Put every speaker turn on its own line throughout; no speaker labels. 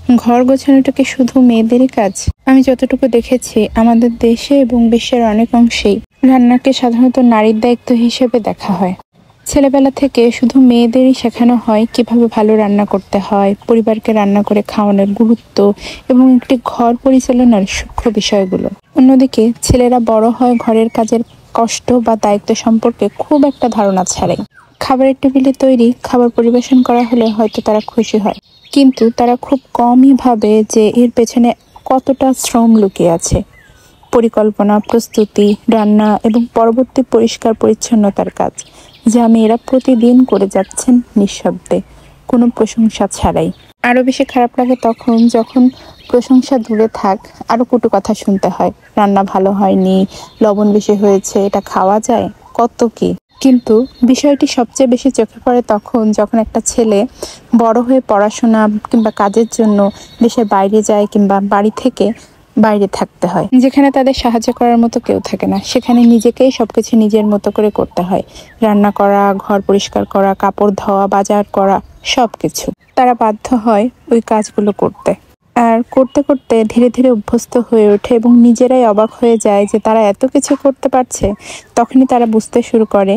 ঘর গোছানোটা কি শুধু মেয়েদেরই কাজ? আমি যতটুকু দেখেছি আমাদের দেশে এবং বিশ্বের অনেক অংশেই রান্নাকে সাধারণত নারীর দায়িত্ব হিসেবে দেখা হয়। ছেলেবেলা থেকে শুধু মেয়েদেরই শেখানো হয় কিভাবে ভালো রান্না করতে হয়, পরিবারকে রান্না করে খাওয়ানোর গুরুত্ব এবং একটি ঘর পরিচালনার সূক্ষ্ম বিষয়গুলো। অন্যদিকে ছেলেরা বড় হয় ঘরের কাজের কষ্ট বা দায়িত্ব সম্পর্কে খুব একটা ধারণা ছাড়াই। খাবারের টেবিলে তৈরি খাবার পরিবেশন করা হলে হয়তো তারা খুশি হয়, কিন্তু তারা খুব কমই ভাবে যে এর পেছনে কতটা শ্রম লুকিয়ে আছে। পরিকল্পনা, প্রস্তুতি, রান্না এবং পরবর্তী পরিষ্কার পরিচ্ছন্নতার কাজ, যা মেয়েরা প্রতিদিন করে যাচ্ছেন নিঃশব্দে, কোনো প্রশংসা ছাড়াই। আরো বেশি খারাপ লাগে তখন যখন প্রশংসা দূরে থাক, আরো কটু কথা শুনতে হয়। রান্না ভালো হয়নি, লবণ বেশি হয়েছে, এটা খাওয়া যায়, কত কি। কিন্তু বিষয়টি সবচেয়ে বেশি চোখে পড়ে তখন যখন একটা ছেলে বড় হয়ে পড়াশোনা কিংবা কাজের জন্য দেশের বাইরে যায় কিংবা বাড়ি থেকে বাইরে থাকতে হয়, যেখানে তাদের সাহায্য করার মতো কেউ থাকে না। সেখানে নিজেকেই সবকিছু নিজের মতো করে করতে হয়। রান্না করা, ঘর পরিষ্কার করা, কাপড় ধোয়া, বাজার করা, সবকিছু তারা বাধ্য হয় ওই কাজগুলো করতে। আর করতে করতে ধীরে ধীরে অভ্যস্ত হয়ে ওঠে এবং নিজেরাই অবাক হয়ে যায় যে তারা এত কিছু করতে পারছে। তখনই তারা বুঝতে শুরু করে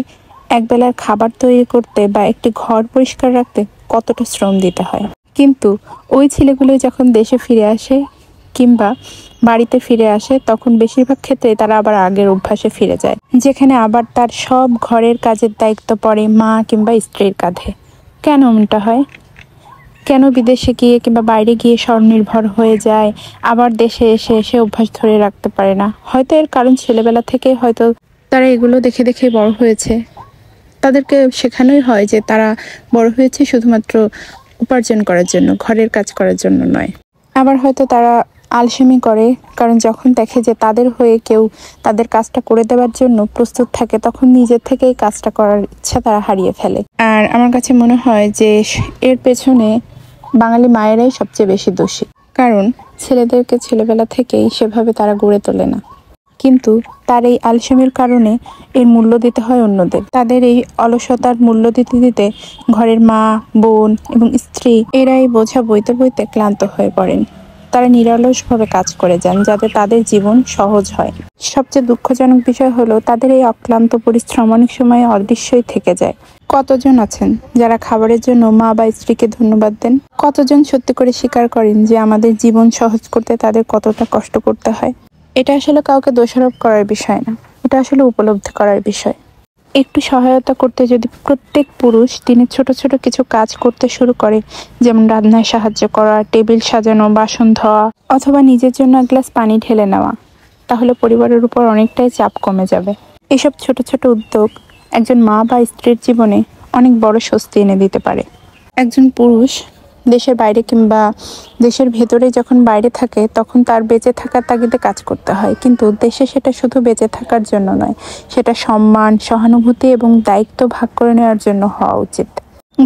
একবেলার খাবার তৈরি করতে বা একটি ঘর পরিষ্কার রাখতে কতটা শ্রম দিতে হয়। কিন্তু ওই ছেলেগুলো যখন দেশে ফিরে আসে কিংবা বাড়িতে ফিরে আসে, তখন বেশিরভাগ ক্ষেত্রে তারা আবার আগের অভ্যাসে ফিরে যায়, যেখানে আবার তার সব ঘরের কাজের দায়িত্ব পড়ে মা কিংবা স্ত্রীর কাঁধে। কেন এমনটা হয়? কেন বিদেশে গিয়ে কিংবা বাইরে গিয়ে স্বনির্ভর হয়ে যায়, আবার দেশে এসে এসে অভ্যাস ধরে রাখতে পারে না? হয়তো এর কারণ ছেলেবেলা থেকে হয়তো তারা এগুলো দেখে দেখে বড় হয়েছে। তাদেরকে শেখানোই হয় যে তারা বড় হয়েছে শুধুমাত্র উপার্জন করার জন্য, ঘরের কাজ করার জন্য নয়। আবার হয়তো তারা আলসেমি করে, কারণ যখন দেখে যে তাদের হয়ে কেউ তাদের কাজটা করে দেওয়ার জন্য প্রস্তুত থাকে, তখন নিজের থেকেই কাজটা করার ইচ্ছা তারা হারিয়ে ফেলে। আর আমার কাছে মনে হয় যে এর পেছনে বাঙালি মায়েরাই সবচেয়ে বেশি দোষী, কারণ ছেলেদেরকে ছেলেবেলা থেকেই সেভাবে তারা গড়ে তোলে না। কিন্তু তার এই আলসেমির কারণে এর মূল্য দিতে হয় অন্যদের। তাদের এই অলসতার মূল্য দিতে দিতে ঘরের মা, বোন এবং স্ত্রী এরাই বোঝা বইতে বইতে ক্লান্ত হয়ে পড়েন। তারা নিরলসভাবে কাজ করে যান যাতে তাদের জীবন সহজ হয়। সবচেয়ে দুঃখজনক বিষয় হলো তাদের এই অক্লান্ত পরিশ্রম অনেক সময় অদৃশ্যই থেকে যায়। কতজন আছেন যারা খাবারের জন্য মা বা স্ত্রীকে ধন্যবাদ দেন? কতজন সত্যি করে স্বীকার করেন যে আমাদের জীবন সহজ করতে তাদের কতটা কষ্ট করতে হয়? এটা আসলে কাউকে দোষারোপ করার বিষয় না, এটা আসলে উপলব্ধি করার বিষয়। একটু সহায়তা করতে যদি প্রত্যেক পুরুষ দিনে ছোট ছোট কিছু কাজ করতে শুরু করে, যেমন রান্নায় সাহায্য করা, টেবিল সাজানো, বাসন ধোয়া অথবা নিজের জন্য এক গ্লাস পানি ঢেলে নেওয়া, তাহলে পরিবারের উপর অনেকটাই চাপ কমে যাবে। এসব ছোট ছোট উদ্যোগ একজন মা বা স্ত্রীর জীবনে অনেক বড় স্বস্তি এনে দিতে পারে। একজন পুরুষ দেশের বাইরে কিংবা দেশের ভেতরে যখন বাইরে থাকে, তখন তার বেঁচে থাকার তাগিদে কাজ করতে হয়, কিন্তু দেশে সেটা শুধু বেঁচে থাকার জন্য নয়, সেটা সম্মান, সহানুভূতি এবং দায়িত্ব ভাগ করে নেওয়ার জন্য হওয়া উচিত।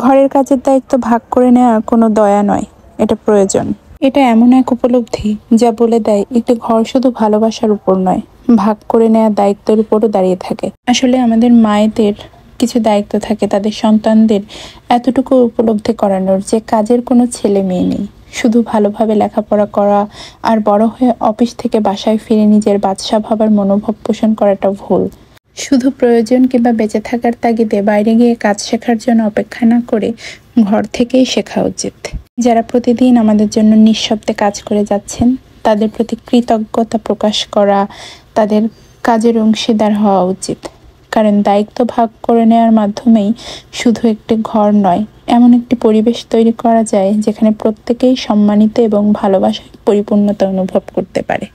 ঘরের কাজের দায়িত্ব ভাগ করে নেওয়া কোনো দয়া নয়, এটা প্রয়োজন। এটা এমন এক উপলব্ধি যা বলে দেয় একটি ঘর শুধু ভালোবাসার উপর নয়, ভাগ করে নেওয়া দায়িত্বের উপরও দাঁড়িয়ে থাকে। আসলে আমাদের মায়েদের কিছু দায়িত্ব থাকে তাদের সন্তানদের এতটুকু উপলব্ধি করানোর যে কাজের কোনো ছেলে মেয়ে নেই। শুধু ভালোভাবে লেখাপড়া করা আর বড় হয়ে অফিস থেকে বাসায় ফিরে নিজের বাদশা ভাবার মনোভাব পোষণ করাটা ভুল। শুধু প্রয়োজন কিংবা বেঁচে থাকার তাগিদে বাইরে গিয়ে কাজ শেখার জন্য অপেক্ষা না করে ঘর থেকেই শেখা উচিত। যারা প্রতিদিন আমাদের জন্য নিঃশব্দে কাজ করে যাচ্ছেন, তাদের প্রতি কৃতজ্ঞতা প্রকাশ করা, তাদের কাজের অংশীদার হওয়া উচিত। কারণ দায়িত্ব ভাগ করে নেওয়ার মাধ্যমেই শুধু একটি ঘর নয়, এমন একটি পরিবেশ তৈরি করা যায় যেখানে প্রত্যেকেই সম্মানিত এবং ভালোবাসায় পরিপূর্ণতা অনুভব করতে পারে।